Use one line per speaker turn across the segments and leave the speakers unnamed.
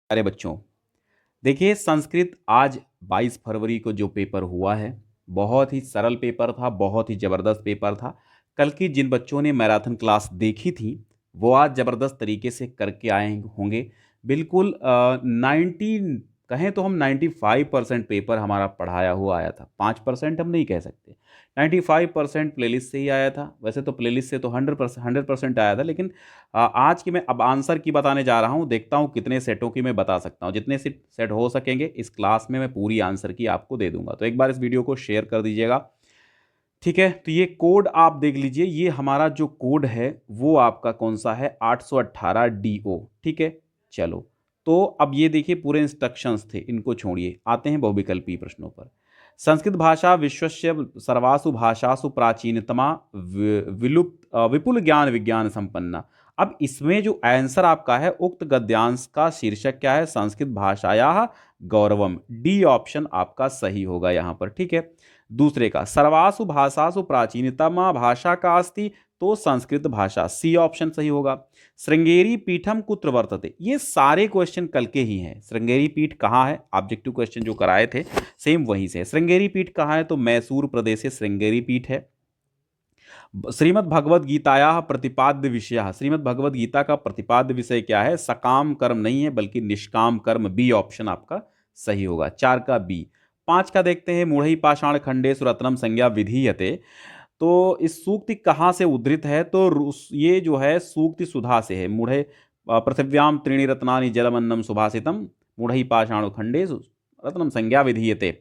अरे बच्चों, देखिए संस्कृत आज 22 फरवरी को जो पेपर हुआ है, बहुत ही सरल पेपर था, बहुत ही ज़बरदस्त पेपर था। कल की जिन बच्चों ने मैराथन क्लास देखी थी, वो आज ज़बरदस्त तरीके से करके आए होंगे। बिल्कुल 90 कहें तो हम 95% पेपर हमारा पढ़ाया हुआ आया था। 5% हम नहीं कह सकते। 95% प्लेलिस्ट से ही आया था। वैसे तो प्लेलिस्ट से तो 100% आया था, लेकिन आज की मैं अब आंसर की बताने जा रहा हूँ। देखता हूँ कितने सेटों की मैं बता सकता हूँ। जितने सेट हो सकेंगे इस क्लास में मैं पूरी आंसर की आपको दे दूंगा। तो एक बार इस वीडियो को शेयर कर दीजिएगा। ठीक है, तो ये कोड आप देख लीजिए। ये हमारा जो कोड है वो आपका कौन सा है, 818 DO। ठीक है, चलो। तो अब ये देखिए पूरे इंस्ट्रक्शंस थे, इनको छोड़िए, आते हैं बहुविकल्पी प्रश्नों पर। संस्कृत भाषा विश्वस्य सर्वासु भाषासु प्राचीनतमा विलुप्त विपुल ज्ञान विज्ञान संपन्ना। अब इसमें जो आंसर आपका है, उक्त गद्यांश का शीर्षक क्या है, संस्कृत भाषाया गौरवम। डी ऑप्शन आपका सही होगा यहाँ पर। ठीक है, दूसरे का सर्वासु भाषासु प्राचीनतमा भाषा का अस्ति, तो संस्कृत भाषा, सी ऑप्शन सही होगा। श्रृंगेरी पीठम कुत्र वर्तते, ये सारे क्वेश्चन कल के ही हैं। श्रृंगेरी पीठ कहाँ है, ऑब्जेक्टिव क्वेश्चन जो कराए थे सेम वहीं से। श्रृंगेरी पीठ कहाँ है, तो मैसूर प्रदेश से श्रृंगेरी पीठ है। श्रीमद् भगवद गीताया प्रतिपाद्य विषय, श्रीमद् भगवद गीता का प्रतिपाद्य विषय क्या है, सकाम कर्म नहीं है बल्कि निष्काम कर्म। बी ऑप्शन आपका सही होगा, 4 का बी। 5 का देखते हैं, मूढ़ई पाषाण खंडेषु रत्नम संज्ञा विधीयते। तो इस सूक्ति कहाँ से उद्धृत है, तो ये जो है सूक्ति सुधा से है। मूढ़े पृथिव्याम त्रीणि रत्नानि जलमन्नम सुभाषितम मूढ़ई पाषाण खंडेषु रत्नम संज्ञा विधीयते।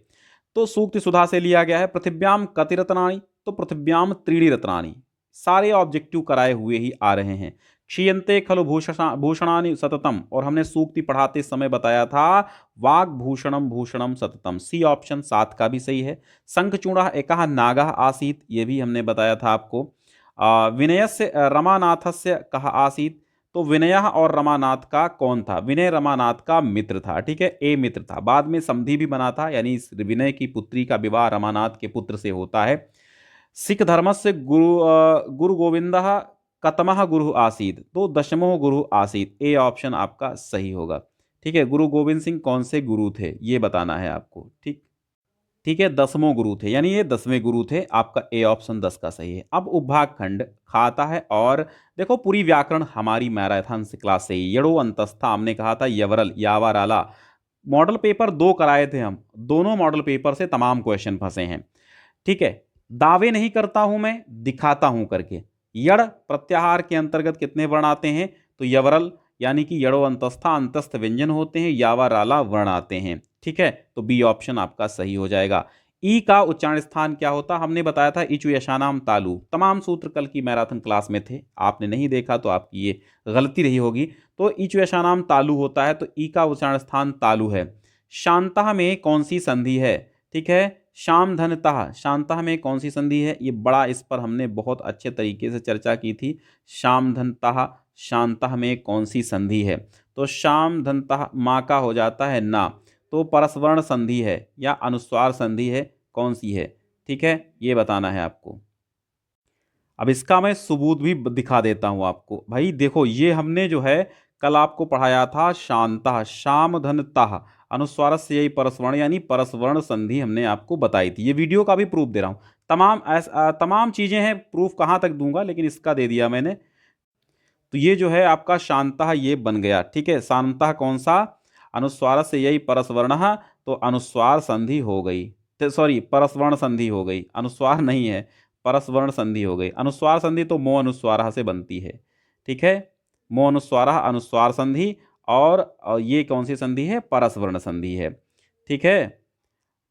तो सूक्ति सुधा से लिया गया है। पृथिव्याम कति रत्नानि, तो पृथिव्याम त्रीणि रत्नानि। सारे ऑब्जेक्टिव कराए हुए ही आ रहे हैं। क्षीयन्ते खलु भूषणानि सततम, और हमने सूक्ति पढ़ाते समय बताया था वाग भूषणम भूषणम सततम। सी ऑप्शन 7 का भी सही है। शंखचूड़ा एकः नागः आसीत्, ये भी हमने बताया था आपको। विनयस्य रमानाथस्य कः आसीत्, तो विनय और रमानाथ का कौन था, विनय रमानाथ का मित्र था। ठीक है, ए मित्र था। बाद में संधि भी बना था, यानी इस विनय की पुत्री का विवाह रमानाथ के पुत्र से होता है। सिख धर्म से गुरु गोविंद कतमः गुरु आसीत, तो दशमो गुरु आसीत। ए ऑप्शन आपका सही होगा। ठीक है, गुरु गोविंद सिंह कौन से गुरु थे ये बताना है आपको। ठीक, ठीक है, 10वें गुरु थे, यानी ये 10वें गुरु थे। आपका ए ऑप्शन 10 का सही है। अब उपभाग खंड खाता है, और देखो पूरी व्याकरण हमारी मैराथन से क्लास से ही, यड़ो अंतस्था हमने कहा था, यवरल यावाराला। मॉडल पेपर 2 कराए थे हम, दोनों मॉडल पेपर से तमाम क्वेश्चन फंसे हैं। ठीक है, दावे नहीं करता हूं मैं, दिखाता हूं करके। यड़ प्रत्याहार के अंतर्गत कितने वर्ण आते हैं, तो यवरल, यानी कि यड़ो अंतस्था अंतस्थ व्यंजन होते हैं, यावा राला वर्ण आते हैं। ठीक है, तो बी ऑप्शन आपका सही हो जाएगा। ई का उच्चारण स्थान क्या होता, हमने बताया था इचु यशानाम तालु। तमाम सूत्र कल की मैराथन क्लास में थे, आपने नहीं देखा तो आपकी ये गलती रही होगी। तो इचु यशानाम तालु होता है, तो ई का उच्चारण स्थान तालु है। शांता में कौन सी संधि है, ठीक है, शाम धनतः, शांता में कौन सी संधि है, ये बड़ा, इस पर हमने बहुत अच्छे तरीके से चर्चा की थी। शाम धनतः, शांता में कौन सी संधि है, तो शाम धनतः माँ का हो जाता है ना, तो परस्वर्ण संधि है या अनुस्वार संधि है, कौन सी है। ठीक है, ये बताना है आपको। अब इसका मैं सबूत भी दिखा देता हूं आपको। भाई देखो, ये हमने जो है कल आपको पढ़ाया था, शांता शाम धनता अनुस्वार से यही परस्वर्ण, यानी परस्वर्ण संधि हमने आपको बताई थी। ये वीडियो का भी प्रूफ दे रहा हूं। तमाम चीजें हैं, प्रूफ कहाँ तक दूंगा, लेकिन इसका दे दिया मैंने। तो ये जो है आपका शांता ये बन गया। ठीक है, शांता कौन सा, अनुस्वार से यही परस्वर्ण, तो अनुस्वार संधि हो गई, सॉरी परस्वर्ण संधि हो गई, अनुस्वार नहीं है, परस्वर्ण संधि हो गई। अनुस्वार संधि तो मो अनुस्वार से बनती है। ठीक है, मो अनुस्वार अनुस्वार संधि, और ये कौन सी संधि है, परस्वर्ण संधि है। ठीक है,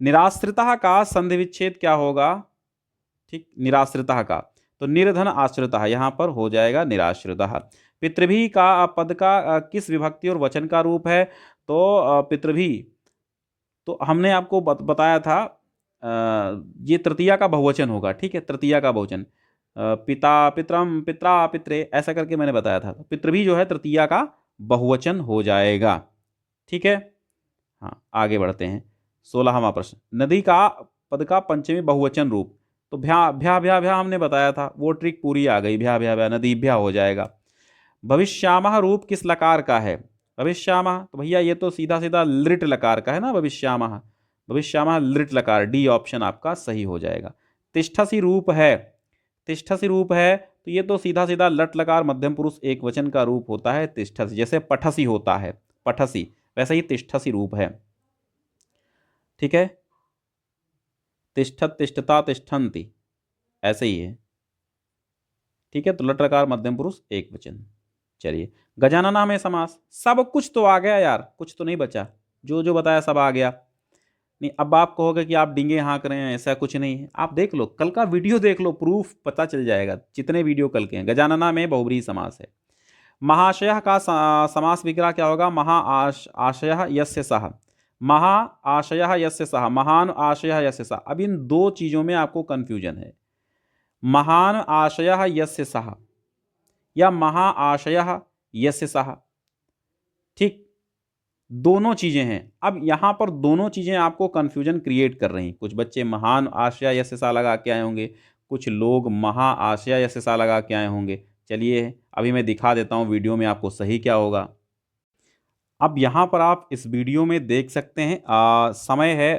निराश्रिता का संधि विच्छेद क्या होगा, ठीक, निराश्रिता का, तो निर्धन आश्रिता यहाँ पर हो जाएगा निराश्रिता। पितृभी का पद का किस विभक्ति और वचन का रूप है, तो पितृभी, तो हमने आपको बताया था ये तृतीया का बहुवचन होगा। ठीक है, तृतीया का बहुवचन, पिता पितरम पित्रा पित्रे ऐसा करके मैंने बताया था। तो पितृभी जो है तृतीया का बहुवचन हो जाएगा। ठीक है, हाँ आगे बढ़ते हैं। 16वां प्रश्न, नदी का पद का पंचमी बहुवचन रूप, तो भ्या भ्या भ्या भ्या हमने बताया था, वो ट्रिक पूरी आ गई। भ्या भ्या भ्या, नदी भ्या हो जाएगा। भविष्यामह रूप किस लकार का है, भविष्यामः, तो भैया ये तो सीधा सीधा लिट लकार का है ना, भविष्यामः। भविष्यामः लिट लकार, डी ऑप्शन आपका सही हो जाएगा। तिष्ठसि रूप है, तिष्ठसि रूप है तो ये तो सीधा सीधा लट लकार मध्यम पुरुष एक वचन का रूप होता है तिष्ठसि, जैसे पठसी होता है पठसी, वैसे ही तिष्ठसि रूप है। ठीक है, तिष्ठत तिष्ठता तिष्ठन्ति, ऐसे ही है। ठीक है, तो लट लकार मध्यम पुरुष एक वचन। चलिए, गजानना में समास, सब कुछ तो आ गया यार, कुछ तो नहीं बचा, जो जो बताया सब आ गया। नहीं, अब आप कहोगे कि आप डींगे हाँक रहे हैं, ऐसा कुछ नहीं है। आप देख लो, कल का वीडियो देख लो, प्रूफ पता चल जाएगा, जितने वीडियो कल के हैं। गजानना में बहुब्रीहि समास है। महाशय का समास विग्रह क्या होगा? महा आशय यस्य सः, महा आशय यस्य सः, महान आशय यस्य सः। अब इन दो चीज़ों में आपको कन्फ्यूजन है, महान आशय यस्य सः या महा आशय यस्य सः। ठीक, दोनों चीज़ें हैं। अब यहाँ पर दोनों चीज़ें आपको कन्फ्यूजन क्रिएट कर रही। कुछ बच्चे महान आशय यस्य सः लगा के आए होंगे, कुछ लोग महा आशय यस्य सः लगा के आए होंगे। चलिए अभी मैं दिखा देता हूँ वीडियो में आपको सही क्या होगा। अब यहाँ पर आप इस वीडियो में देख सकते हैं, समय है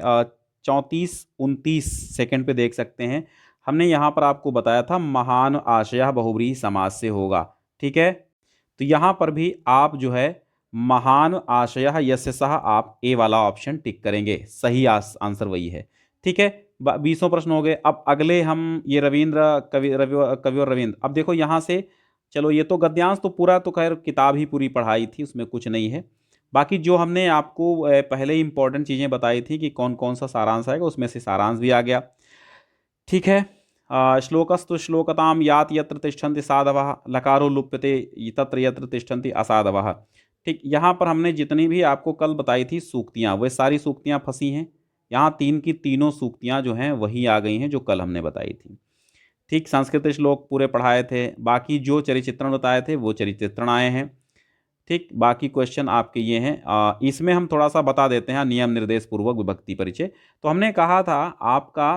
34-29 सेकंड पे देख सकते हैं। हमने यहाँ पर आपको बताया था महान आशय बहुब्रीहि समास से होगा। ठीक है, तो यहाँ पर भी आप जो है महान आशय यस्य सः, आप ए वाला ऑप्शन टिक करेंगे, सही आंसर वही है। ठीक है, 20 प्रश्न हो गए। अब अगले हम ये रविंद्र कवि और रविंद्र, अब देखो यहाँ से, चलो ये तो गद्यांश तो पूरा तो खैर किताब ही पूरी पढ़ाई थी, उसमें कुछ नहीं है। बाकी जो हमने आपको पहले ही इंपॉर्टेंट चीज़ें बताई थी कि कौन कौन सा सारांश आएगा, उसमें से सारांश भी आ गया। ठीक है, श्लोकस्तु श्लोकताम यात यत्र तिष्ठन्ति साधवः, लकारो लुप्यते तत्र यत्र तिष्ठन्ति असाधवः। ठीक, यहाँ पर हमने जितनी भी आपको कल बताई थी सूक्तियाँ, वे सारी सूक्तियाँ फंसी हैं। यहाँ तीन की तीनों सूक्तियाँ जो हैं वही आ गई हैं जो कल हमने बताई थी। ठीक, संस्कृत श्लोक पूरे पढ़ाए थे, बाकी जो चरिचित्रण बताए थे वो चरिचित्रण आए हैं। ठीक, बाकी क्वेश्चन आपके ये हैं। इसमें हम थोड़ा सा बता देते हैं नियम निर्देश पूर्वक विभक्ति परिचय। तो हमने कहा था आपका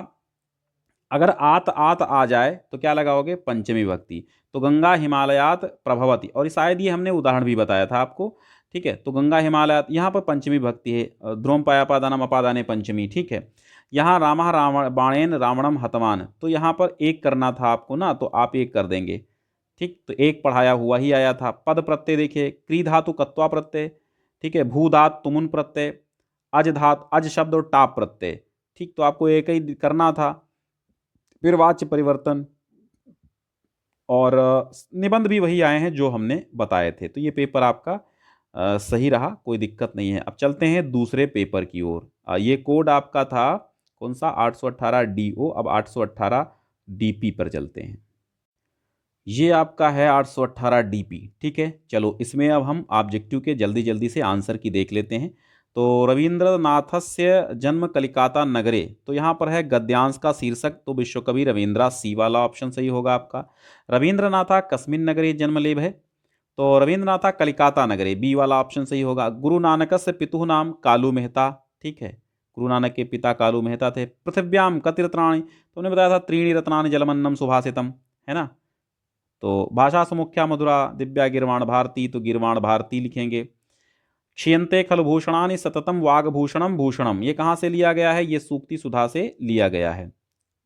अगर आत आत आ जाए तो क्या लगाओगे? पंचमी विभक्ति। तो गंगा हिमालयात प्रभवती, और शायद ये हमने उदाहरण भी बताया था आपको। ठीक है, तो गंगा हिमालयात यहाँ पर पंचमी विभक्ति है, ध्रुवम पायापादानम अपादाने पंचमी। ठीक है, यहाँ रामः रावण बाणेन रावणम हतवान, तो यहाँ पर एक करना था आपको ना, तो आप एक कर देंगे। ठीक, तो एक पढ़ाया हुआ ही आया था। पद प्रत्यय देखिए, क्री धातु कत्वा प्रत्यय, ठीक है, भू धातु तुमुन प्रत्यय, अज धातु अज शब्द और टाप प्रत्यय। ठीक, तो आपको एक ही करना था। फिर वाच्य परिवर्तन और निबंध भी वही आए हैं जो हमने बताए थे। तो ये पेपर आपका सही रहा, कोई दिक्कत नहीं है। अब चलते हैं दूसरे पेपर की ओर। ये कोड आपका था कौन सा? 818 DO। अब 818 DP पर चलते हैं। ये आपका है 818 DP। ठीक है, चलो इसमें अब हम ऑब्जेक्टिव के जल्दी जल्दी से आंसर की देख लेते हैं। तो रविंद्रनाथस्य जन्म कलिकाता नगरे, तो यहाँ पर है गद्यांश का शीर्षक, तो विश्वकवि रविंद्रा, सी वाला ऑप्शन सही होगा आपका। रविंद्रनाथा कस्मिन् नगरे जन्मलेभ है, तो रविंद्रनाथा कलिकाता नगरे, बी वाला ऑप्शन सही होगा। गुरु नानक से पितुः नाम कालू मेहता। ठीक है, गुरु नानक के पिता कालू मेहता थे। पृथिव्याम कति रत्नानि, तो हमने बताया था त्रीणि रत्नानि जलमन्नम सुभाषितम, है ना। तो भाषा सुमुख्या मधुरा दिव्या गिरवाण भारती, तो गिरवाण भारती लिखेंगे। क्षीयन्ते खलभूषणानि सततम वागभूषणम भूषणम, ये कहाँ से लिया गया है? ये सूक्ति सुधा से लिया गया है।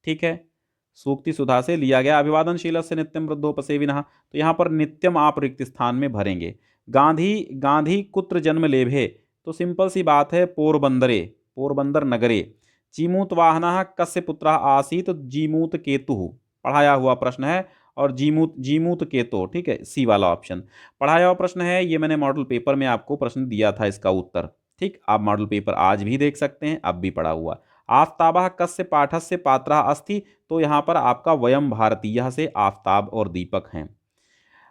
ठीक है, सूक्ति सुधा से लिया गया। अभिवादनशील से नित्यम वृद्धोपसेविनः, तो यहाँ पर नित्यम आप रिक्त स्थान में भरेंगे। गांधी गांधी कुत्र जन्म लेभे, तो सिंपल सी बात है, पोरबंदरे, पोरबंदर नगरे। जीमूत वाहनः कस्य पुत्रः आसीत्, जीमूत केतुः, पढ़ाया हुआ प्रश्न है। और जीमूत जीमूत केतो, ठीक है, सी वाला ऑप्शन पढ़ाया हुआ प्रश्न है। ये मैंने मॉडल पेपर में आपको प्रश्न दिया था इसका उत्तर। ठीक, आप मॉडल पेपर आज भी देख सकते हैं, अब भी पढ़ा हुआ। आफ्ताबः कस्य पाठस्य पात्रः अस्ति, तो यहाँ पर आपका वयम भारतीय से आफ्ताब और दीपक हैं।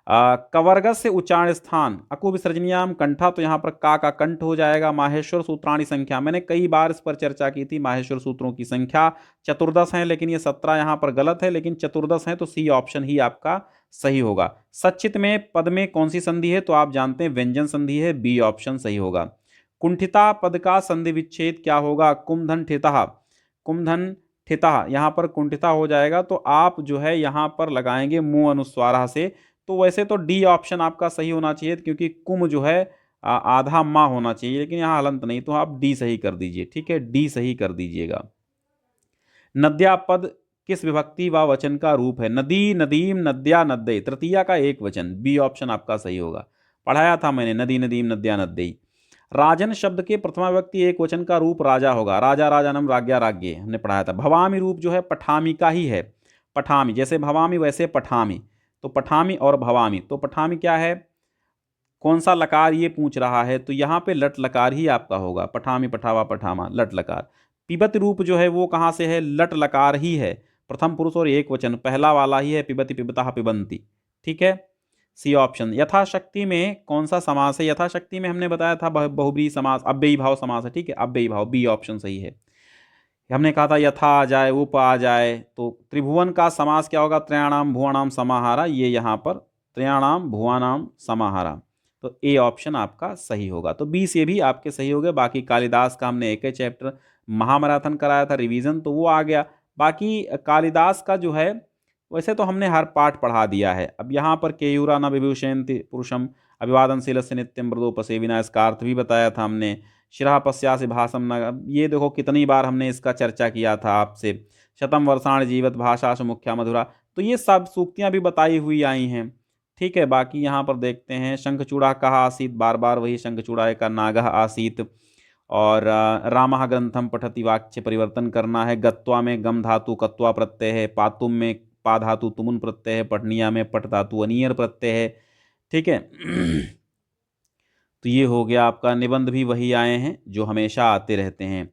कवर्ग से उच्चारण स्थान अकु विसर्जनियाम कंठा, तो यहाँ पर का कंठ हो जाएगा। माहेश्वर सूत्राणी संख्या, मैंने कई बार इस पर चर्चा की थी। माहेश्वर सूत्रों की संख्या 14 है, लेकिन ये 17 यहाँ पर गलत है, लेकिन 14 है, तो सी ऑप्शन ही आपका सही होगा। सचित में पद में कौन सी संधि है? तो आप जानते हैं व्यंजन संधि है, बी ऑप्शन सही होगा। कुंठिता पद का संधि विच्छेद क्या होगा? कुमधन ठिता, कुमधन ठिता, यहाँ पर कुंठिता हो जाएगा, तो आप जो है यहाँ पर लगाएंगे मुंह अनुस्वारा से। तो वैसे तो डी ऑप्शन आपका सही होना चाहिए, क्योंकि कुम जो है आधा माँ होना चाहिए, लेकिन यहाँ हलंत नहीं, तो आप डी सही कर दीजिए। ठीक है, डी सही कर दीजिएगा। नद्या पद किस विभक्ति व वचन का रूप है? नदी, नदीम, नद्या, नद्दे, तृतीया का एक वचन, बी ऑप्शन आपका सही होगा। पढ़ाया था मैंने, नदी, नदीम, नद्या, नद्दई। राजन शब्द के प्रथमा व्यक्ति एक वचन का रूप राजा होगा। राजा, राजानम, राज्ञा, राज्ञे, हमने पढ़ाया था। भवामी रूप जो है पठामी का ही है। पठामी, जैसे भवामी वैसे पठामी, तो पठामी और भवामी, तो पठामी क्या है, कौन सा लकार ये पूछ रहा है, तो यहाँ पे लट लकार ही आपका होगा। पठामी, पठावा, पठामा, लट लकार। पिबत रूप जो है वो कहाँ से है, लट लकार ही है। प्रथम पुरुष और एक वचन, पहला वाला ही है, पिबति, पिबता, पिबंती। ठीक है, सी ऑप्शन। यथाशक्ति में कौन सा समास है? यथाशक्ति में हमने बताया था बहुब्रीहि समास, अव्ययी भाव समास है। ठीक है, अव्ययी भाव, बी ऑप्शन सही है। हमने कहा था यथा आ जाए, उप आ जाए, तो त्रिभुवन का समास क्या होगा? त्रयाणाम भुवनाम समाहारा, ये यहाँ पर त्रयाणाम भुवनाम समाहारा, तो ए ऑप्शन आपका सही होगा। तो बी से भी आपके सही हो गए। बाकी कालिदास का हमने एक ही चैप्टर महामैराथन कराया था रिवीजन, तो वो आ गया। बाकी कालिदास का जो है वैसे तो हमने हर पाठ पढ़ा दिया है। अब यहाँ पर केयूरा न विभूषयन्ति पुरुषम अभिवादनशील से नित्यम मृदोपसेविना, इसका अर्थ भी बताया था हमने। शिरा पश्यासि भाषम न, ये देखो कितनी बार हमने इसका चर्चा किया था आपसे। शतम वर्षाण जीवत भाषासु मुख्या मधुरा, तो ये सब सूक्तियाँ भी बताई हुई आई हैं। ठीक है, बाकी यहाँ पर देखते हैं। शंखचूड़ा कहा आसीत, बार बार वही शंखचूड़ा का नागह आसीत। और रामः ग्रंथम पठति, वाक्य परिवर्तन करना है। गत्वा में गम धातु कत्वा प्रत्यय है। पातुम में पा धातु तुमुन प्रत्यय है। पठनिया में पट धातु अनियर प्रत्यय है। ठीक है तो ये हो गया आपका। निबंध भी वही आए हैं जो हमेशा आते रहते हैं।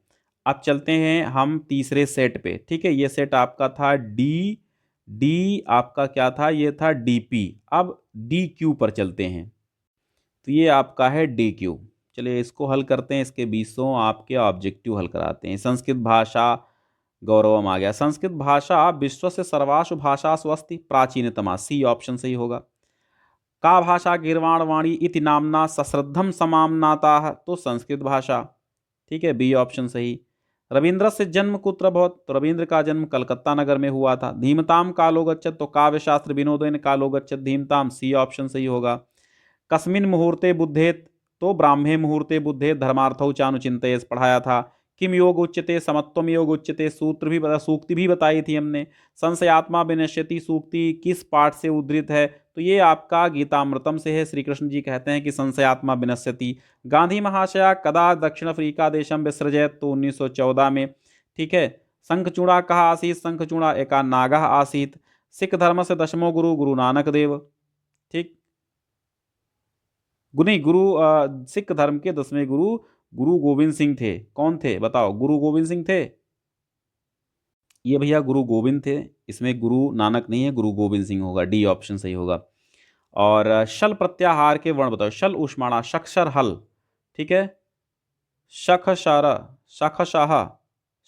अब चलते हैं हम तीसरे सेट पे। ठीक है, ये सेट आपका था डी, डी आपका क्या था, ये था डीपी। अब डी क्यू पर चलते हैं, तो ये आपका है डी क्यू। चलिए इसको हल करते हैं, इसके 20 आपके ऑब्जेक्टिव हल कराते हैं। संस्कृत भाषा गौरवम आ गया। संस्कृत भाषा विश्व से सर्वासु भाषासु अस्ति प्राचीनतमा, सी ऑप्शन सही होगा। का भाषा गीर्वाणवाणी इति नामना सश्रद्धम समामनाता, तो संस्कृत भाषा। ठीक है, बी ऑप्शन सही। रविंद्र से जन्म कुत्र भवत, तो रविंद्र का जन्म कलकत्ता नगर में हुआ था। धीमताम कालो गच्छत, तो काव्यशास्त्र विनोदेन कालो गच्छत धीमताम, सी ऑप्शन सही होगा। कस्मिन मुहूर्ते बुद्धेत, तो ब्राह्मे मुहूर्ते बुद्धेत धर्मार्थौ चानुचिंतयेत, पढ़ाया था। किम योग उच्यते, समत्वम योग उच्यते, सूत्र भी बता, सूक्ति भी बताई थी हमने। संशयात्मा विनश्यति सूक्ति किस पाठ से उद्धृत है, तो ये आपका गीतामृतम से है। श्री कृष्ण जी कहते हैं कि संशयात्मा विनश्यति। गांधी महाशया कदा दक्षिण अफ्रीका देशम विसृजयत, तो 1914 में। ठीक है, शंखचूड़ा कहा आसीत, शंखचूड़ा एका नागः आसीत। सिख धर्म से दशमो गुरु गुरु नानक देव। ठीक, नहीं, सिख धर्म के 10वें गुरु गुरु गोविंद सिंह थे। कौन थे बताओ? गुरु गोविंद सिंह थे। ये भैया गुरु गोविंद थे, इसमें गुरु नानक नहीं है, गुरु गोविंद सिंह होगा। डी ऑप्शन सही होगा। और शल प्रत्याहार के वर्ण बताओ। शल उष्माणा, शक्षर हल। ठीक है, शख शार, शख शाह,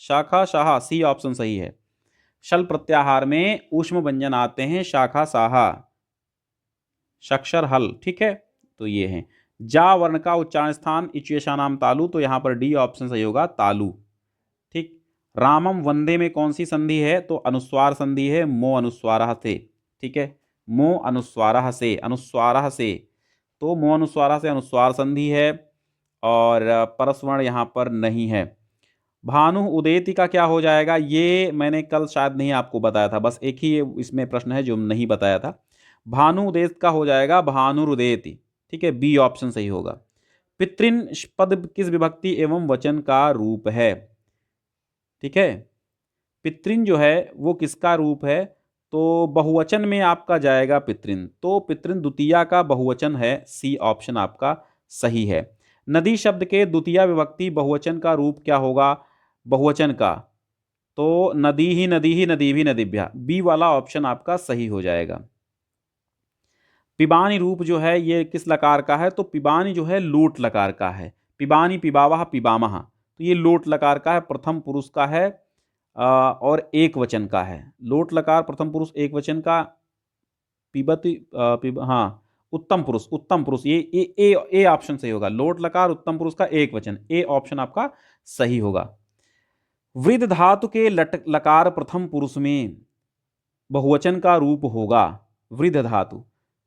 शाखा शाह, सी ऑप्शन सही है। शल प्रत्याहार में ऊष्म व्यंजन आते हैं, शाखा साहा, शक्षर हल। ठीक है, तो ये है। जा वर्ण का उच्चारण स्थान इचुएशा नाम तालु, तो यहाँ पर डी ऑप्शन सही होगा, तालु। ठीक, रामम वंदे में कौन सी संधि है, तो अनुस्वार संधि है, मो अनुस्वारः से। ठीक है, मो अनुस्वारः से, अनुस्वारः से, तो मो अनुस्वारः से अनुस्वार संधि है। और परस्वर्ण यहाँ पर नहीं है। भानु उदेति का क्या हो जाएगा, ये मैंने कल शायद नहीं आपको बताया था, बस एक ही इसमें प्रश्न है जो नहीं बताया था। भानु उदेत का हो जाएगा भानुरुदेति। ठीक है, बी ऑप्शन सही होगा। पितृन पद किस विभक्ति एवं वचन का रूप है? ठीक है, पितृन जो है वो किसका रूप है, तो बहुवचन में आपका जाएगा पितृन, तो पितृन द्वितीया का बहुवचन है, सी ऑप्शन आपका सही है। नदी शब्द के द्वितीया विभक्ति बहुवचन का रूप क्या होगा बहुवचन का, तो नदी ही नदी ही नदी भी नदीभ्या, बी वाला ऑप्शन आपका सही हो जाएगा। पिबानी रूप जो है ये किस लकार का है, तो पिबानी जो है लोट लकार का है। पिबानी, पिबावह, पिबामह, तो ये लोट लकार का है, प्रथम पुरुष का है और एक वचन का है। लोट लकार प्रथम पुरुष एक वचन का। पिबती हाँ, उत्तम पुरुष, उत्तम पुरुष, ये ए ऑप्शन सही होगा। लोट लकार उत्तम पुरुष का एक वचन, ए ऑप्शन आपका सही होगा। वृद्ध धातु के लकार प्रथम पुरुष में बहुवचन का रूप होगा वृद्ध धातु।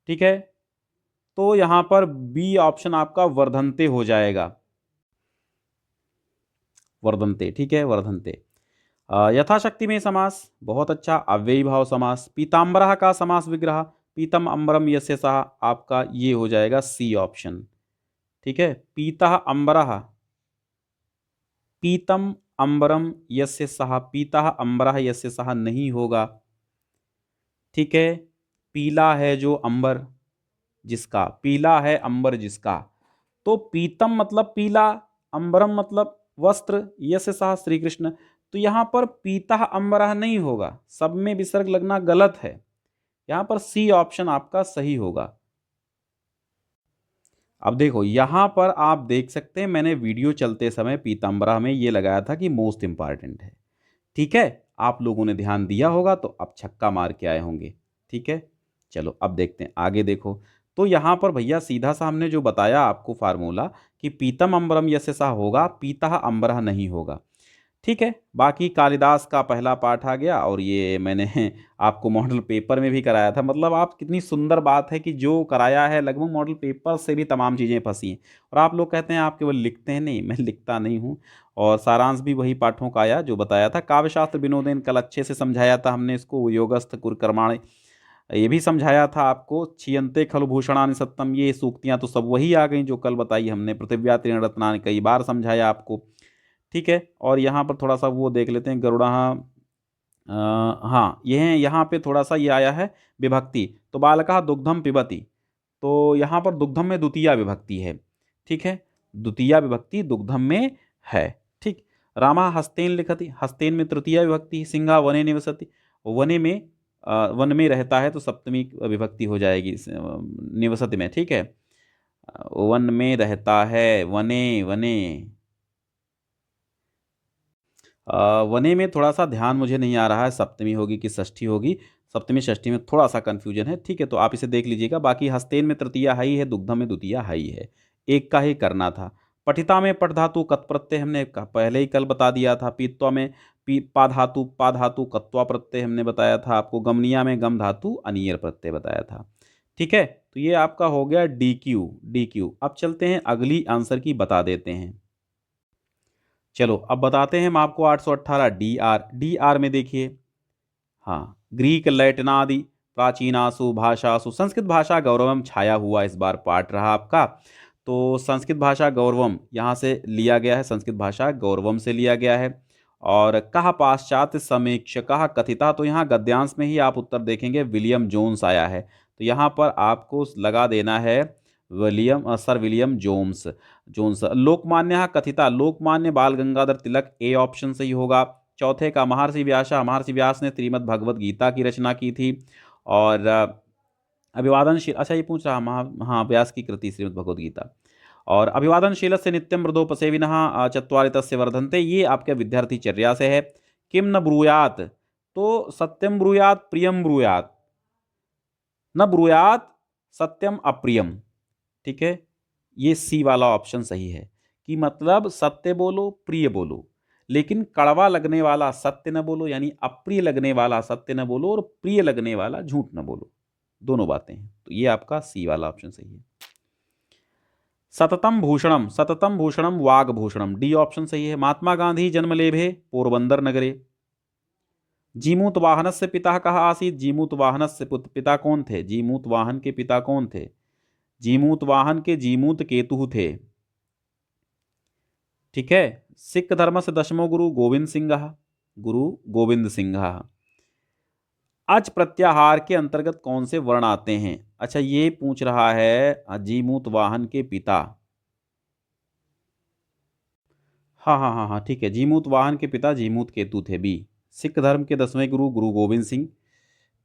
ठीक है, तो यहाँ पर बी ऑप्शन आपका वर्धन्ते हो जाएगा, वर्धन्ते, ठीक है, वर्धन्ते। यथाशक्ति में समास, बहुत अच्छा। अव्ययी भाव समास, पीताम्बरः का समास विग्रह, पीतम अम्बरम यस्य सः, आपका ये हो जाएगा सी ऑप्शन, ठीक है। पीतः अम्बरः, पीतम अम्बरम यस्य सः, पीतः अम्बरः यस्य सः नहीं होगा, ठीक है। पीला है जो अंबर जिसका, पीला है अंबर जिसका, तो पीतम मतलब पीला, अंबरम मतलब वस्त्र, यस्य सः श्री कृष्ण, तो यहां पर पीता अंबरः नहीं होगा, सब में विसर्ग लगना गलत है, यहां पर सी ऑप्शन आपका सही होगा। अब देखो यहां पर आप देख सकते हैं, मैंने वीडियो चलते समय पीताम्बरा में ये लगाया था कि मोस्ट इंपॉर्टेंट है, ठीक है। आप लोगों ने ध्यान दिया होगा तो अब छक्का मार के आए होंगे, ठीक है। चलो अब देखते हैं आगे, देखो तो यहाँ पर भैया सीधा सा हमने जो बताया आपको फार्मूला कि पीतम अम्बरम यस्य सा होगा, पीतः अम्बरः नहीं होगा, ठीक है। बाकी कालिदास का पहला पाठ आ गया, और ये मैंने आपको मॉडल पेपर में भी कराया था, मतलब आप कितनी सुंदर बात है कि जो कराया है लगभग मॉडल पेपर से भी तमाम चीज़ें फंसी हैं, और आप लोग कहते हैं आप केवल लिखते हैं, नहीं मैं लिखता नहीं हूँ, और सारांश भी वही पाठों का आया जो बताया था। काव्यशास्त्र विनोदेन कल अच्छे से समझाया था हमने इसको, योगस्थ कुरकर्माण ये भी समझाया था आपको, छियंते खलु भूषणानि सत्तम, ये सूक्तियाँ तो सब वही आ गई जो कल बताई हमने, पृथिव्या त्रीण रत्नानि कई बार समझाया आपको, ठीक है। और यहाँ पर थोड़ा सा वो देख लेते हैं, गरुड़ा, हाँ ये है, यहाँ पे थोड़ा सा ये आया है विभक्ति, तो बालकः दुग्धम पिबति, तो यहाँ पर दुग्धम में द्वितीया विभक्ति है, ठीक है, द्वितीया विभक्ति दुग्धम में है, ठीक। रामा हस्तेन लिखति, हस्तेन में तृतीया विभक्ति, सिंहा वने निवसति, वने में वन में रहता है तो सप्तमी विभक्ति हो जाएगी निवसति में, ठीक है। वन में रहता है, वने वने, वने में थोड़ा सा ध्यान मुझे नहीं आ रहा है, सप्तमी होगी कि षष्ठी होगी, सप्तमी षष्ठी में थोड़ा सा कन्फ्यूजन है, ठीक है, तो आप इसे देख लीजिएगा। बाकी हस्तेन में तृतीया हाई है, दुग्धम में द्वितीया हाई है, एक का ही करना था। पठिता में पठ धातु कत प्रत्यय हमने पहले ही कल बता दिया था। पीत्वा में पा धातु कत्वा प्रत्यय हमने बताया था आपको। गमनिया में गम धातु अनियर प्रत्यय बताया था, ठीक है। तो ये आपका हो गया डी क्यू, डी क्यू। अब चलते हैं अगली आंसर की बता देते हैं। चलो अब बताते हैं हम आपको 818 डी आर, डी आर में देखिए, हाँ, ग्रीक लैटिनादि प्राचीनासु भाषासु संस्कृत भाषा गौरवम छाया हुआ इस बार पाठ रहा आपका। तो संस्कृत भाषा गौरवम यहाँ से लिया गया है, संस्कृत भाषा गौरवम से लिया गया है। और कहा पाश्चात्य समीक्षकः कथिता, तो यहाँ गद्यांश में ही आप उत्तर देखेंगे विलियम जोन्स आया है, तो यहाँ पर आपको लगा देना है sir William Jones, Jones. Lokmanya कथिता, लोकमान्य बाल गंगाधर तिलक, ए ऑप्शन सही होगा। चौथे का महर्षि व्यासा, महर्षि व्यास ने श्रीमद् भगवद गीता की रचना की थी। और अभिवादनशील, अच्छा ये पूछ रहा हाँ व्यास की कृति श्रीमद् भगवद गीता। और अभिवादनशील से नित्यम मृदोपसेविनः चत्वारि तस्य वर्धन्ते, ये आपके विद्यार्थी चर्या से है। किम न ब्रूयात, तो सत्यम ब्रूयात प्रियम ब्रूयात, न ब्रूयात सत्यम अप्रियम, ठीक है। ये सी वाला ऑप्शन सही है कि मतलब सत्य बोलो प्रिय बोलो, लेकिन कड़वा लगने वाला सत्य न बोलो, यानी अप्रिय लगने वाला सत्य न बोलो और प्रिय लगने वाला झूठ न बोलो, दोनों बातें हैं, तो ये आपका सी वाला ऑप्शन सही है। सततम भूषणम, सततम भूषणम वाग भूषणम, डी ऑप्शन सही है। महात्मा गांधी जन्म लेभे पोरबंदर नगरे। जीमूत वाहन से पिता कहा आसीत, जीमूत वाहन से पिता कौन थे, जीमूत वाहन के पिता कौन थे, जीमूत वाहन के जीमूत केतु थे, ठीक है। सिख धर्म से दशमो गुरु गोविंद सिंह, गुरु गोविंद सिंह। अच प्रत्याहार के अंतर्गत कौन से वर्ण आते हैं, अच्छा ये पूछ रहा है जीमूत वाहन के पिता, हाँ हाँ हाँ हाँ ठीक है, जीमूत वाहन के पिता जीमूत केतु थे, बी। सिख धर्म के 10वें गुरु गुरु गोविंद सिंह,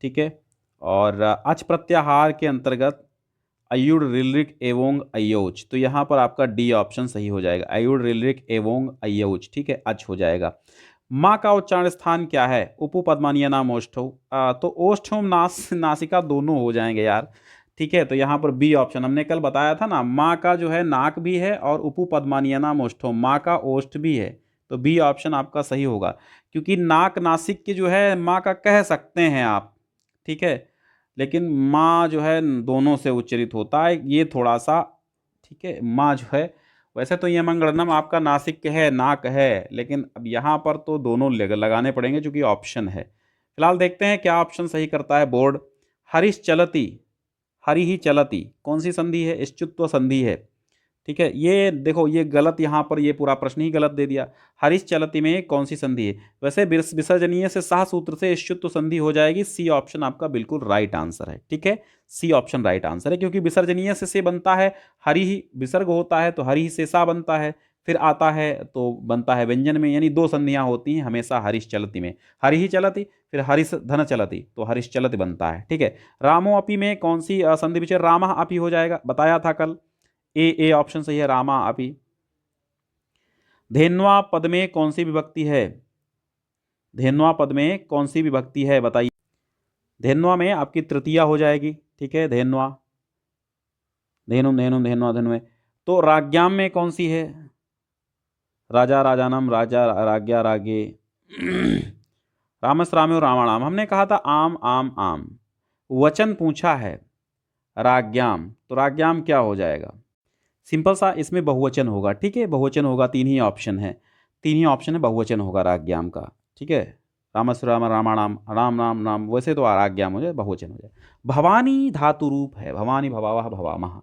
ठीक है। और अच प्रत्याहार के अंतर्गत अयुड़ रिलरिक एवोंग अयोच, तो यहाँ पर आपका डी ऑप्शन सही हो जाएगा, अयुड़ रिलरिक एवोंग अयोच, ठीक है, अच हो जाएगा। माँ का उच्चारण स्थान क्या है, उपु पद्मानिया नाम ओष्ठो, तो ओष्ठोम नासिका दोनों हो जाएंगे यार, ठीक है। तो यहाँ पर बी ऑप्शन, हमने कल बताया था ना, माँ का जो है नाक भी है और उपु पद्मानिया नाम ओष्ठोम, माँ का ओष्ठ भी है, तो बी ऑप्शन आपका सही होगा, क्योंकि नाक नासिक की जो है माँ का कह सकते हैं आप, ठीक है। लेकिन माँ जो है दोनों से उच्चरित होता है, ये थोड़ा सा ठीक है। माँ जो है वैसे तो यमंगलम आपका नासिक है, नाक है, लेकिन अब यहाँ पर तो दोनों लगाने पड़ेंगे क्योंकि ऑप्शन है। फिलहाल देखते हैं क्या ऑप्शन सही करता है बोर्ड। हरीश चलती, हरि ही चलती कौन सी संधि है? इष्चुत्व संधि है। ठीक है, ये देखो ये गलत, यहाँ पर ये पूरा प्रश्न ही गलत दे दिया। हरीश चलती में कौन सी संधि है? वैसे विसर्जनीय से सह सूत्र से इष्चुत्व संधि हो जाएगी। सी ऑप्शन आपका बिल्कुल राइट आंसर है। ठीक है, सी ऑप्शन राइट आंसर है, क्योंकि विसर्जनीय से बनता है, हरि ही विसर्ग होता है तो हरि ही से सा बनता है, फिर आता है तो बनता है व्यंजन में, यानी दो संधियां होती हैं हमेशा हरीश चलती में। हरि ही चलती फिर हरीश धन चलती तो हरीश चलती बनता है। ठीक है, रामो अपी में कौन सी संधि विच्छेद? रामा अपी हो जाएगा, बताया था कल। ए ऑप्शन सही है, रामा अपी। धेन्वा पद में कौन सी विभक्ति है? धेन्वा पद में कौन सी विभक्ति है बताइए। धेन्वा में आपकी तृतीया हो जाएगी। ठीक है, धेन्वा, धेनुम धेनुम धेन्वा धेनु में। तो राज्ञाम में कौन सी है? राजा राजानम, राजा राज्ञा राज्ञे, रामस रामे रामाणाम। हमने कहा था आम आम आम, वचन पूछा है राज्ञाम, तो राज्ञाम क्या हो जाएगा? सिंपल सा, इसमें बहुवचन होगा। ठीक है, बहुवचन होगा, तीन ही ऑप्शन है, तीन ही ऑप्शन है, बहुवचन होगा राज्ञाम का। ठीक है, रामस राम रामाणाम, राम राम राम, वैसे तो राज्ञाम हो जाए, बहुवचन हो जाए। भवानी धातु रूप है, भवानी भवावह भवामह,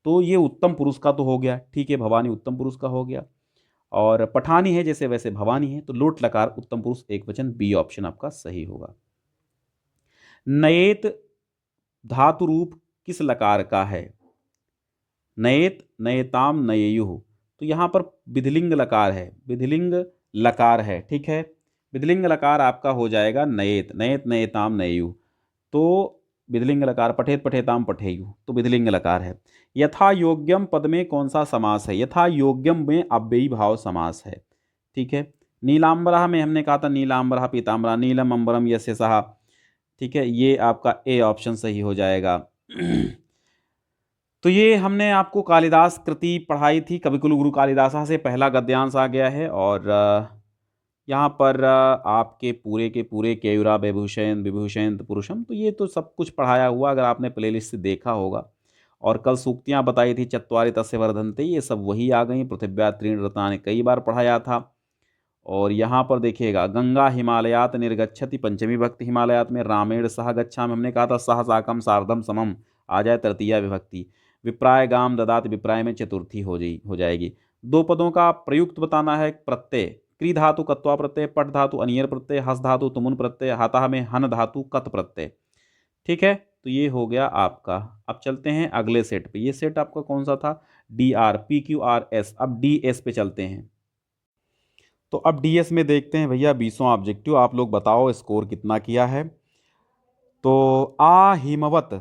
तो ये उत्तम पुरुष का तो हो गया। ठीक है, भवानी उत्तम पुरुष का हो गया, और पठानी है जैसे वैसे भवानी है, तो लोट लकार उत्तम पुरुष एक वचन, बी ऑप्शन आपका सही होगा। नयेत धातु रूप किस लकार का है? नयेत, नयताम, नयेयुः, तो यहाँ पर विधिलिंग लकार है, विधिलिंग लकार है। ठीक है, विधिलिंग लकार आपका हो जाएगा नयेत, नयेत नयताम नयेयुः, तो विधिलिंग लकार पठेत पठेताम पठेयुः, तो विधिलिंग लकार है। यथा योग्यम पद में कौन सा समास है? यथा योग्यम में अव्ययी भाव समास है। ठीक है, नीलांबरा में हमने कहा था नीलांबरा पीतांबरा, नीलम अंबरम यस्य सहा। ठीक है, ये आपका ए ऑप्शन सही हो जाएगा। तो ये हमने आपको कालिदास कृति पढ़ाई थी, कविकुल गुरु कालिदासा से पहला गद्यांश आ गया है, और यहाँ पर आपके पूरे के पूरे केयूरा विभूषण विभूषण पुरुषम, तो ये तो सब कुछ पढ़ाया हुआ, अगर आपने प्लेलिस्ट से देखा होगा। और कल सूक्तियाँ बताई थी, चत्वारि तस्य वर्धन्ते, ये सब वही आ गई। पृथिव्या त्रीण रत्ना ने कई बार पढ़ाया था। और यहाँ पर देखिएगा, गंगा हिमालयात निर्गच्छति, पंचमी भक्ति हिमालयात में, रामेण सह गच्छामि, हमने कहा था सह साकम सार्धम समम आ जाए तृतीया विभक्ति। विप्राय गाम ददात, विप्राय में चतुर्थी हो जाएगी। दो पदों का प्रयुक्त बताना है। प्रत्यय, क्री धातु कत्वा प्रत्यय, पट धातु अनियर प्रत्यय, हस धातु तुमुन प्रत्यय, हाथा में हन धातु कत प्रत्यय। ठीक है, तो ये हो गया आपका। अब चलते हैं अगले सेट पे। ये सेट आपका कौन सा था? D R, P Q R S. अब डी एस पे चलते हैं। तो अब डी एस में देखते हैं भैया 20वां ऑब्जेक्टिव, आप लोग बताओ स्कोर कितना किया है। तो आ हिमवत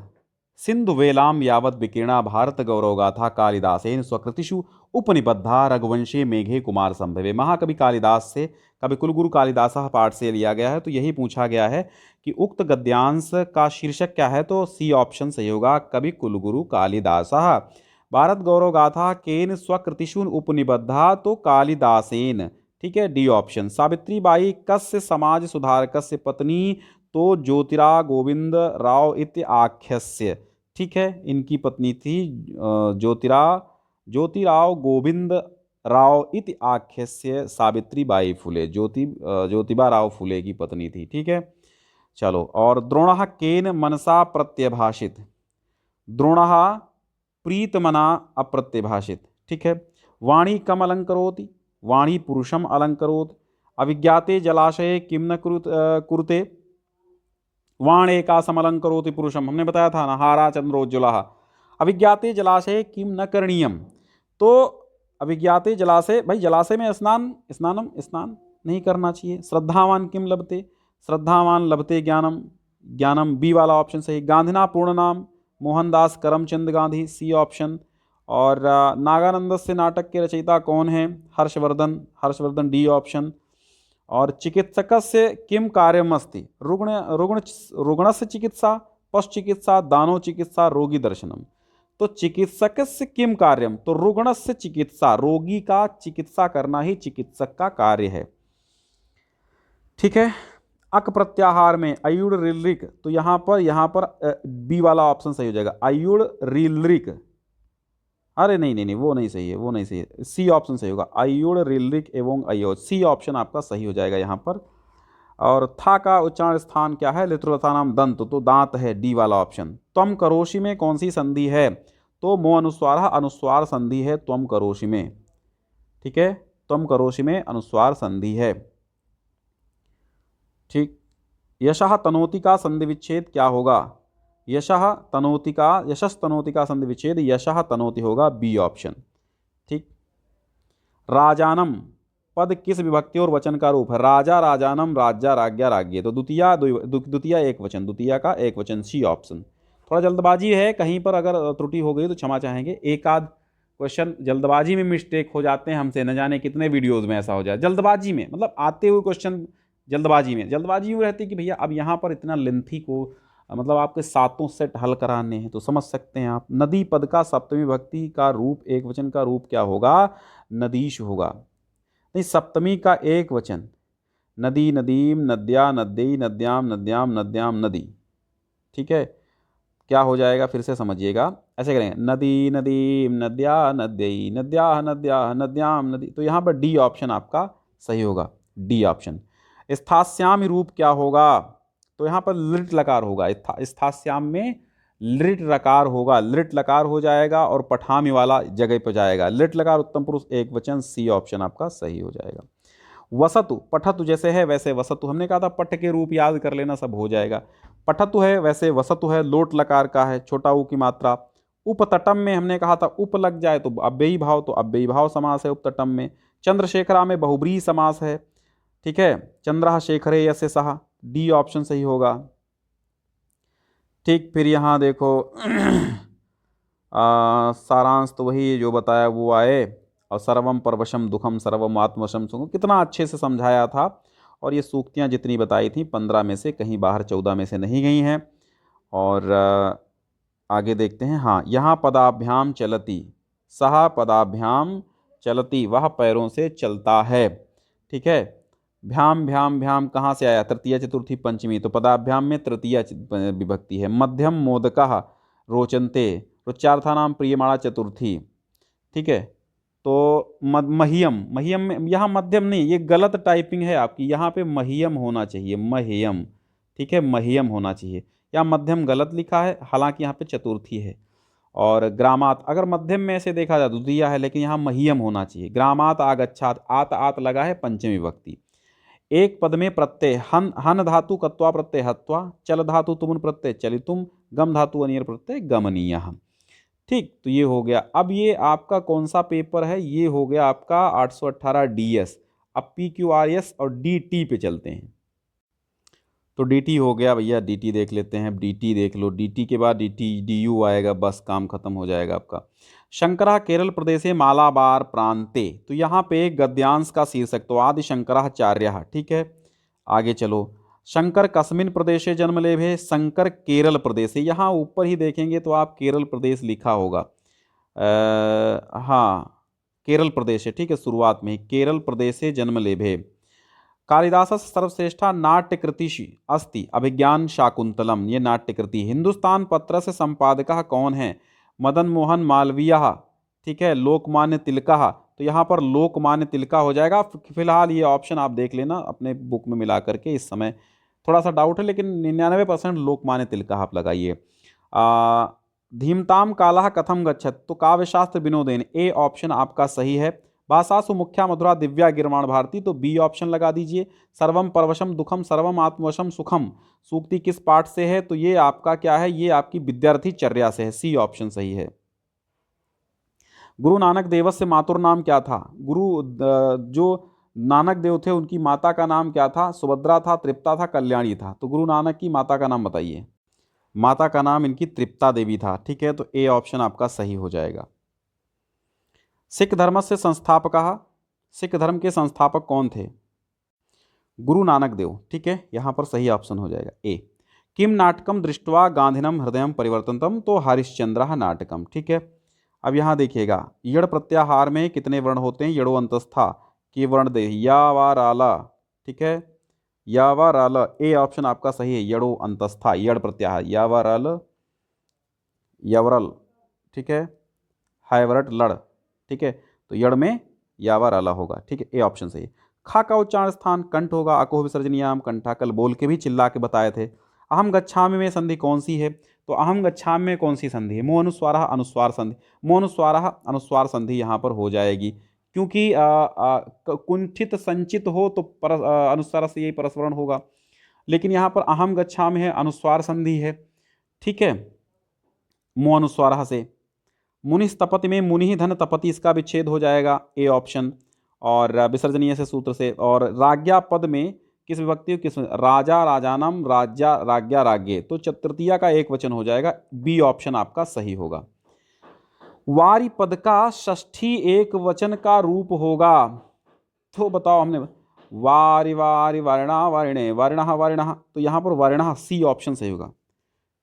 सिंधु वेलाम यावत विकीर्णा भारत गौरव गाथा कालिदासेन स्वकृतिषु उपनिबद्धा रघुवंशी मेघे कुमार संभवे। महाकवि कालिदास से कविकुल गुरु कालिदास पाठ से लिया गया है। तो यही पूछा गया है कि उक्त गद्यांश का शीर्षक क्या है? तो सी ऑप्शन सही होगा, कवि कुलगुरु कालिदास। भारत गौरव गाथा केन स्वकृतिषु उपनिबद्धा, तो कालिदासेन। ठीक है, डी ऑप्शन। सावित्रीबाई कस्य समाज सुधारकस्य पत्नी, तो ज्योतिरा गोविंद राव इत्य आख्यस्य। ठीक है, इनकी पत्नी थी ज्योतिराव गोविंद राव इति आख्यस्य सावित्रीबाई फुले, ज्योतिबा राव फुले की पत्नी थी। ठीक है, चलो। और द्रोणः केन मनसा प्रत्यभाषित, द्रोणः प्रीतमना अप्रत्यभाषित। ठीक है, वाणी कम अलंकरोति, वाणी पुरुषम अलंकरोति, अविज्ञाते जलाशये किम न कुरुते, वाण एकासम अलंकरोति पुरुषम, हमने बताया था ना, हारा चंद्रोज्ज्वला। अविज्ञाते जलाशय किम न करणीयम, तो अविज्ञाते जलाशय, भाई जलाशय में स्नान नहीं करना चाहिए। श्रद्धावान किम लभते, श्रद्धावान लभते ज्ञानम, ज्ञानम बी वाला ऑप्शन सही। गांधीना पूर्ण नाम मोहनदास करमचंद गांधी, सी ऑप्शन। और नागानंद से नाटक के रचयिता कौन है? Harshvardhan, D option. और चिकित्सकस्य किम कार्यमस्ति, रुग्णस्य चिकित्सा, पशुचिकित्सा, दानो चिकित्सा, रोगी दर्शनम। तो चिकित्सकस्य किम कार्यम, तो रुग्णस्य चिकित्सा, रोगी का चिकित्सा करना ही चिकित्सक का कार्य है। ठीक है, अक प्रत्याहार में अयुड़ रिलरिक, तो यहाँ पर बी वाला ऑप्शन सही हो जाएगा, अयुड़ रिलरिक। अरे नहीं नहीं नहीं, वो नहीं सही है, वो नहीं सही है, सी ऑप्शन सही होगा, अयुड़ रिलरिक एवं अयोज, सी ऑप्शन आपका सही हो जाएगा यहाँ पर। और था का उच्चारण स्थान क्या है, लितुलता नाम दंत, तो दांत है, डी वाला ऑप्शन। त्वम करोषि में कौन सी संधि है, तो मो अनुस्वार, अनुस्वार संधि है त्वम करोषि में, ठीक है, त्वम करोषि में अनुस्वार संधि है, ठीक। यशः तनोति का संधि विच्छेद क्या होगा, यशः तनोति का, यशस् तनोति का संधि विच्छेद यशः तनोति होगा, बी ऑप्शन, ठीक। राजानम पद किस विभक्ति और वचन का रूप है, राजा राजानम, राज्या राज्ञा राज्ञे, तो द्वितीया एक वचन, द्वितीया का एक वचन, सी ऑप्शन। थोड़ा जल्दबाजी है, कहीं पर अगर त्रुटि हो गई तो क्षमा चाहेंगे, एक आध क्वेश्चन जल्दबाजी में मिस्टेक हो जाते हैं हमसे, न जाने कितने वीडियोज़ में ऐसा हो जाए, जल्दबाजी में, मतलब आते हुए क्वेश्चन जल्दबाजी में, जल्दबाजी यूँ रहती है कि भैया अब यहाँ पर इतना लेंथी को मतलब आपके सातों सेट हल कराने हैं, तो समझ सकते हैं आप। नदी पद का सप्तमी विभक्ति का रूप, एक वचन का रूप क्या होगा, नदीश होगा, नहीं सप्तमी का एक वचन, नदी नदीम नद्या नद्यई नद्याम नद्याम नद्याम नदी, ठीक है। क्या हो जाएगा फिर से समझिएगा, ऐसे करेंगे, नदी नदीम नद्या नद्यई नद्या नद्या नद्याम नदी, तो यहाँ पर डी ऑप्शन आपका सही होगा, डी ऑप्शन। स्थास्यामी रूप क्या होगा, तो यहाँ पर लिट लकार होगा, स्थास्याम में लिट लकार होगा, लिट लकार हो जाएगा और पठामी वाला जगह पर जाएगा, लिट लकार उत्तम पुरुष एक वचन, सी ऑप्शन आपका सही हो जाएगा। वसतु, पठतु जैसे है वैसे वसतु, हमने कहा था पठ के रूप याद कर लेना, सब हो जाएगा। पठतु है वैसे वसतु है, लोट लकार का है, छोटा ऊ की मात्रा। उपतटम में हमने कहा था उप लग जाए तो अव्ययी भाव, तो अव्ययी भाव समास है उपतटम में। चंद्रशेखरा में बहुब्रीहि समास है, ठीक है, चंद्रः शेखरे यस्य सः, डी ऑप्शन सही होगा, ठीक। फिर यहाँ देखो सारांश तो वही जो बताया वो आए, और सर्वम परवशम दुखम सर्वम आत्मवशम सुखम, कितना अच्छे से समझाया था। और ये सूक्तियाँ जितनी बताई थी 15 में से कहीं बाहर 14 में से नहीं गई हैं। और आगे देखते हैं, हाँ यहाँ पदाभ्याम चलती, सह पदाभ्याम चलती, वह पैरों से चलता है, ठीक है। भ्याम भ्याम भ्याम कहाँ से आया, तृतीया चतुर्थी पंचमी, तो पदाभ्याम में तृतीया विभक्ति है। मध्यम मोदकः रोचन्ते, रोच्यार्थानाम प्रियमाणा चतुर्थी, ठीक है। तो मह्यम, मह्यम में यहाँ मध्यम नहीं, ये गलत टाइपिंग है आपकी, यहाँ पे मह्यम होना चाहिए, मह्यम, ठीक है, मह्यम होना चाहिए, या मध्यम गलत लिखा है, हालांकि यहाँ पे चतुर्थी है। और ग्रामात, अगर मध्यम में ऐसे देखा जाए द्वितीया है, लेकिन यहाँ मह्यम होना चाहिए। ग्रामात आगच्छात, आत आत लगा है पंचमी विभक्ति। एक पद में प्रत्यय, हन हन धातु कत्वा प्रत्यय हत्वा, चल धातु तुमुन प्रत्यय चलितुम, गम धातु अनियर प्रत्यय गमनीय, ठीक। तो ये हो गया। अब ये आपका कौन सा पेपर है, ये हो गया आपका 818 डीएस। अब PQRS और DT पे चलते हैं। तो DT हो गया भैया, DT देख लेते हैं, DT देख लो, DT के बाद DT DU आएगा, बस काम खत्म हो जाएगा आपका। शंकरः केरल प्रदेशे मालाबार प्रांते, तो यहाँ पे गद्यांश का शीर्षक, तो आदि शंकराचार्यः, ठीक है। आगे चलो, शंकर कस्मिन प्रदेशे जन्म लेभे, शंकर केरल प्रदेश, यहाँ ऊपर ही देखेंगे तो आप केरल प्रदेश लिखा होगा, हाँ केरल प्रदेश है, ठीक है, शुरुआत में ही केरल प्रदेशे जन्म लेभे। कालिदास सर्वश्रेष्ठा नाट्यकृति अस्ति अभिज्ञान शाकुंतलम, ये नाट्यकृति। हिंदुस्तान पत्र से संपादक कौन है, मदन मोहन मालवीय, ठीक है। लोकमान्य तिलका, तो यहाँ पर लोकमान्य तिलका हो जाएगा। फिलहाल ये ऑप्शन आप देख लेना अपने बुक में मिला करके, इस समय थोड़ा सा डाउट है, लेकिन 99% लोकमान्य तिलका आप लगाइए। धीमताम कालः कथम गच्छत, तो काव्यशास्त्र विनोदेन, ए ऑप्शन आपका सही है। भाषासु मुख्या मधुरा दिव्या गिरवाण भारती, तो बी ऑप्शन लगा दीजिए। सर्वम परवशम दुखम सर्वम आत्मवशम सुखम, सूक्ति किस पाठ से है, तो ये आपका क्या है, ये आपकी विद्यार्थी चर्या से है, सी ऑप्शन सही है। गुरु नानक देवस्य मातुर नाम क्या था, गुरु जो नानक देव थे उनकी माता का नाम क्या था, सुभद्रा था, तृप्ता था, कल्याणी था, तो गुरु नानक की माता का नाम बताइए। माता का नाम इनकी तृप्ता देवी था, ठीक है, तो ए ऑप्शन आपका सही हो जाएगा। सिख धर्म से संस्थापक, सिख धर्म के संस्थापक कौन थे, गुरु नानक देव, ठीक है, यहाँ पर सही ऑप्शन हो जाएगा ए। किम नाटकम दृष्ट्वा गांधिनम हृदयम परिवर्तनतम, तो हरिश्चंद्र नाटकम, ठीक है। अब यहाँ देखिएगा, यड़ प्रत्याहार में कितने वर्ण होते हैं, यड़ो अंतस्था के वर्ण दे, या वा राला, ठीक है, यावरल, ए ऑप्शन आपका सही है। यड़ो अंतस्था, यड़ प्रत्याहार, यावरल, यवरल, ठीक है। हैवरट लड़, ठीक है। तो यड़ में यावर अला होगा, ठीक है, ए ऑप्शन सही है। खा का उच्चारण स्थान कंठ होगा, अकोह विसर्जनीयाम कंठा, कल बोल के भी चिल्ला के बताए थे। अहम गच्छामि में संधि कौन सी है? तो अहम गच्छामि में कौन सी संधि है? मुंह अनुस्वार अनुस्वार संधि, मुंह अनुस्वार अनुस्वार संधि यहाँ पर हो जाएगी, क्योंकि कुंठित संचित हो तो अनुस्वार से यही परस्वरण होगा, लेकिन यहाँ पर अहम गच्छामि है, अनुस्वार संधि है, ठीक है, मुंह अनुस्वार से। मुनिस तपति में मुनि धन तपति, इसका विच्छेद हो जाएगा, ए ऑप्शन। और विसर्जनीय से सूत्र से। और राज्ञा पद में किस विभक्ति, किस, राजा राजानम, राज्या राज्ञा राज्ञे, तो तृतीया का एक वचन हो जाएगा, बी ऑप्शन आपका सही होगा। वारी पद का षष्ठी एक वचन का रूप होगा, तो बताओ हमने, वारी वारी वर्णा वर्णे वर्णः वर्णः, तो यहाँ पर वर्णः सी ऑप्शन सही होगा,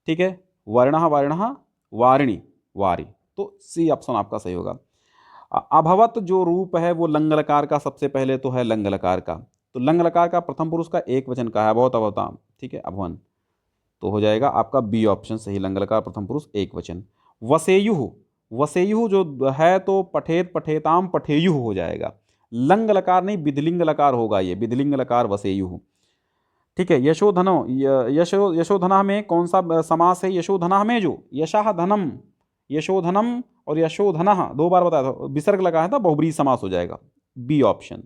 ठीक है, वर्णः वर्णः वारिणी वारी, तो सी ऑप्शन आपका सही होगा। अभवत जो रूप है वो लंग लकार का सबसे पहले तो है, लंग लकार का, तो लंग लकार का प्रथम पुरुष का एक वचन का है, अभवत अभवताम, ठीक है, अभवन, तो हो जाएगा आपका बी ऑप्शन सही, लंग लकार प्रथम पुरुष एक वचन। वसेयुः, वसेयुः जो है तो पठेत पठेताम पठेयुः हो जाएगा, लंग लकार नहीं विधिलिंग लकार होगा, ये विधिलिंग लकार वसेयुः, ठीक है। यशोधनो, यशोधना में कौन सा समास है? यशोधना में जो यशाह धनम, यशोधनम और यशोधना दो बार बताया था, विसर्ग लगा है था, बहुब्रीहि समास हो जाएगा, बी ऑप्शन।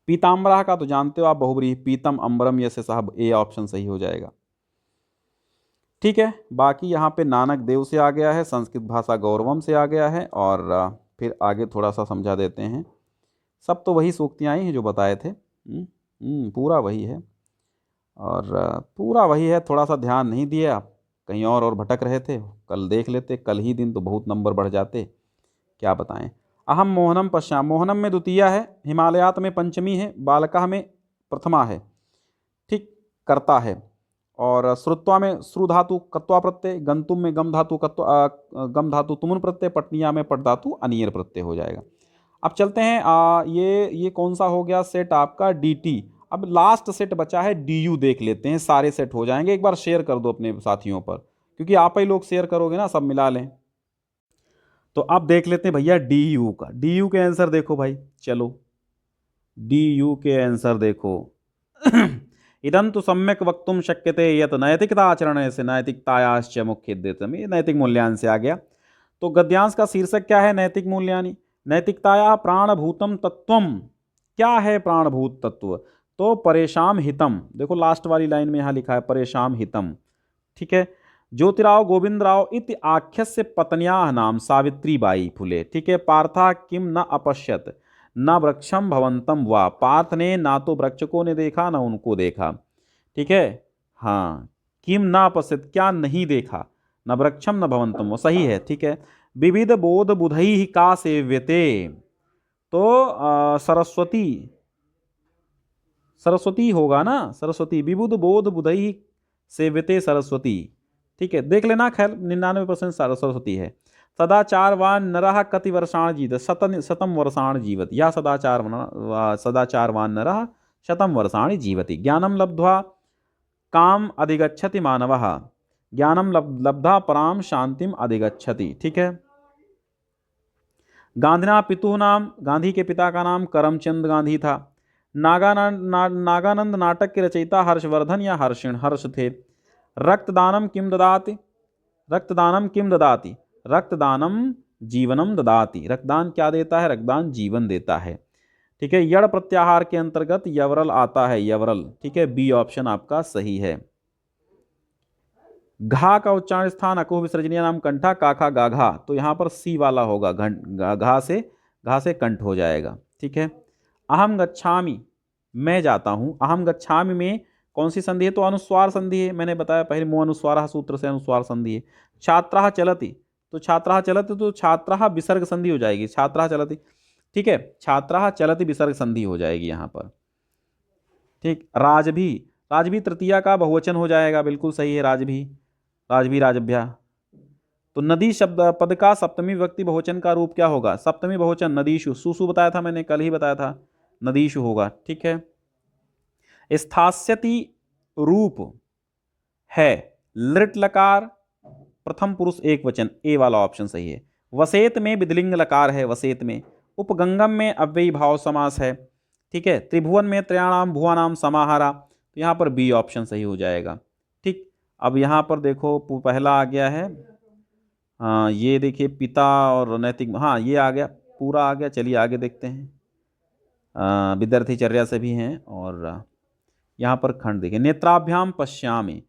पीताम्बरा का तो जानते हो आप, बहुब्रीहि, पीतम अंबरम यसे साहब, ए ऑप्शन सही हो जाएगा, ठीक है। बाकी यहाँ पे नानक देव से आ गया है, संस्कृत भाषा गौरवम से आ गया है, और फिर आगे थोड़ा सा समझा देते हैं। सब तो वही सूक्तियाँ ही हैं जो बताए थे, पूरा वही है, और पूरा वही है, थोड़ा सा ध्यान नहीं दिए आप, कहीं और भटक रहे थे, कल देख लेते, कल ही दिन तो बहुत नंबर बढ़ जाते, क्या बताएं। अहम मोहनम पश्याम, मोहनम में द्वितीया है, हिमालयात में पंचमी है, बालका में प्रथमा है, ठीक, करता है। और श्रुत्वा में श्रु धातु कत्वा प्रत्यय, गंतुम में गम धातु कत्वा गम धातु तुमुन प्रत्यय, पटनिया में पट धातु अनियर प्रत्यय हो जाएगा। अब चलते हैं, ये कौन सा हो गया सेट आपका, डी। अब लास्ट सेट बचा है डी, देख लेते हैं, सारे सेट हो जाएंगे। एक बार शेयर कर दो अपने साथियों पर, क्योंकि आप ही लोग शेयर करोगे ना, सब मिला लें। तो अब देख लेते हैं भैया डी का, डी के आंसर देखो भाई, चलो डी के आंसर देखो। इदं तो सम्यक वक्तुम शक्यते यत नैतिकता आचरण से नैतिकतायाश्च मुख्योद्देश्यम, ये नैतिक मूल्यांश से आ गया। तो गद्यांश का शीर्षक क्या है? नैतिक मूल्यानि। नैतिकताया प्राणभूतम तत्वम, क्या है प्राणभूत तत्व? तो परेशान हितम, देखो लास्ट वाली लाइन में यहाँ लिखा है परेशान हितम, ठीक है। ज्योतिराव गोविंदराव इति आख्यस्य पत्न्याः नाम सावित्री बाई फुले, ठीक है। पार्था किम न अपश्यत न वृक्षम भवंतम वा, पार्थ ने ना तो वृक्ष को ने देखा ना उनको देखा, ठीक है। हाँ, किम ना अपश्यत, क्या नहीं देखा, न वृक्षम न भवंतम, वो सही है, ठीक है। विविध बोध बुधई का सेव्यते, तो सरस्वती, सरस्वती होगा ना, सरस्वती, विबुध बोध बुधई सेव्यते सरस्वती, ठीक है, देख लेना, खैर 99% सरस्वती है। सदाचारवान नरः कति वर्षाण जीवत, शतम वर्षाण जीवत, या सदाचारवान नरः शतम वर्षाणि जीवति। ज्ञानम लब्ध्वा काम अधिगच्छति मानवः, ज्ञानम लब्धा पराम शांतिम अधिगच्छति, ठीक है। गांधिना पितुः नाम, गांधी के पिता का नाम करमचंद गांधी था। नागानंद नाटक के रचयिता हर्षवर्धन या हर्षिण हर्ष थे। रक्तदानम किम ददाति, रक्तदानम किम ददाति, रक्तदानम जीवनम ददाति, रक्तदान क्या देता है? रक्तदान जीवन देता है, ठीक है। यड़ प्रत्याहार के अंतर्गत यवरल आता है, यवरल, ठीक है, बी ऑप्शन आपका सही है। घा का उच्चारण स्थान अकुह विसर्जनीय नाम कंठा, काखा गाघा, तो यहाँ पर सी वाला होगा, घा से कंठ हो जाएगा, ठीक है। अहम गच्छामि, मैं जाता हूँ, अहम गच्छामि में कौन सी संधि है? तो अनुस्वार संधि है, मैंने बताया पहले, मुंह अनुस्वार सूत्र से अनुस्वार संधि है। छात्रः चलति, तो छात्रः चलति, तो छात्रः विसर्ग संधि हो जाएगी, छात्रः चलति, ठीक है, छात्रः चलति विसर्ग संधि हो जाएगी यहाँ पर, ठीक। राजभी, राजभी तृतीया का बहुवचन हो जाएगा, बिल्कुल सही है, राजभी, राजभी राजभ्या। तो नदी शब्द पद का सप्तमी विभक्ति बहुवचन का रूप क्या होगा? सप्तमी बहुवचन नदीशु, सुसु बताया था मैंने, कल ही बताया था, नदीशु होगा, ठीक है। स्थास्यति रूप है लृट लकार, प्रथम पुरुष एक वचन, ए वाला ऑप्शन सही है। वसेत में विधिलिंग लकार है, वसेत में। उपगंगम में अव्ययी भाव समास है, ठीक है। त्रिभुवन में त्रयाणाम भुवनाम समाहारा, तो यहाँ पर बी ऑप्शन सही हो जाएगा, ठीक। अब यहाँ पर देखो पहला आ गया है, हाँ ये देखिए पिता और नैतिक, हाँ ये आ गया, पूरा आ गया। चलिए आगे देखते हैं। विद्यार्थी चर्या से भी हैं। और यहाँ पर खंड देखिए, नेत्राभ्याम पश्यामि,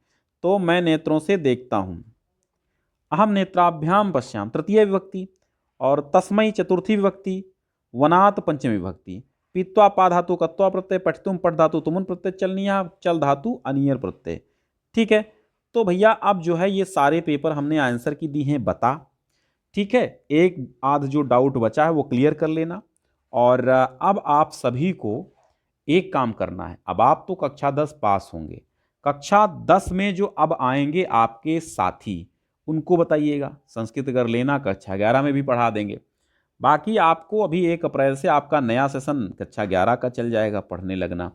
तो मैं नेत्रों से देखता हूँ। अहम नेत्राभ्याम पश्याम तृतीय विभक्ति, और तस्मै चतुर्थी विभक्ति, वनात पंचमी विभक्ति। पीत्वा पा धातु कत्वा प्रत्यय, पठितुम पठ धातु तुमुन प्रत्यय, चलनिया चल धातु अनियर प्रत्यय, ठीक है। तो भैया अब जो है ये सारे पेपर हमने आंसर की दी हैं बता, ठीक है। एक आध जो डाउट बचा है वो क्लियर कर लेना। और अब आप सभी को एक काम करना है, अब आप तो कक्षा 10 पास होंगे, कक्षा 10 में जो अब आएंगे आपके साथी उनको बताइएगा, संस्कृत कर लेना, कक्षा 11 में भी पढ़ा देंगे। बाकी आपको अभी 1 अप्रैल से आपका नया सेशन कक्षा 11 का चल जाएगा, पढ़ने लगना,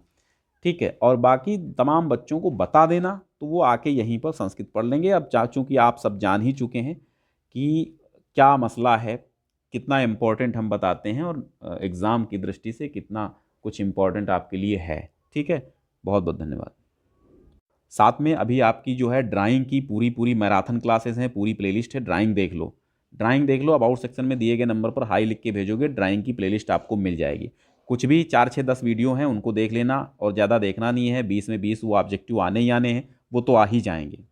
ठीक है। और बाकी तमाम बच्चों को बता देना, तो वो आके यहीं पर संस्कृत पढ़ लेंगे। अब चूँकि आप सब जान ही चुके हैं कि क्या मसला है, कितना इम्पोर्टेंट हम बताते हैं, और एग्ज़ाम की दृष्टि से कितना कुछ इम्पोर्टेंट आपके लिए है, ठीक है। बहुत बहुत धन्यवाद। साथ में अभी आपकी जो है ड्राइंग की पूरी मैराथन क्लासेस हैं, पूरी प्लेलिस्ट है, ड्राइंग देख लो, ड्राइंग देख लो। अबाउट सेक्शन में दिए गए नंबर पर हाई लिख के भेजोगे, ड्राइंग की प्लेलिस्ट आपको मिल जाएगी। कुछ भी 4 6 10 वीडियो हैं उनको देख लेना, और ज़्यादा देखना नहीं है, 20 में 20 वो ऑब्जेक्टिव आने ही आने हैं, वो तो आ ही जाएंगे।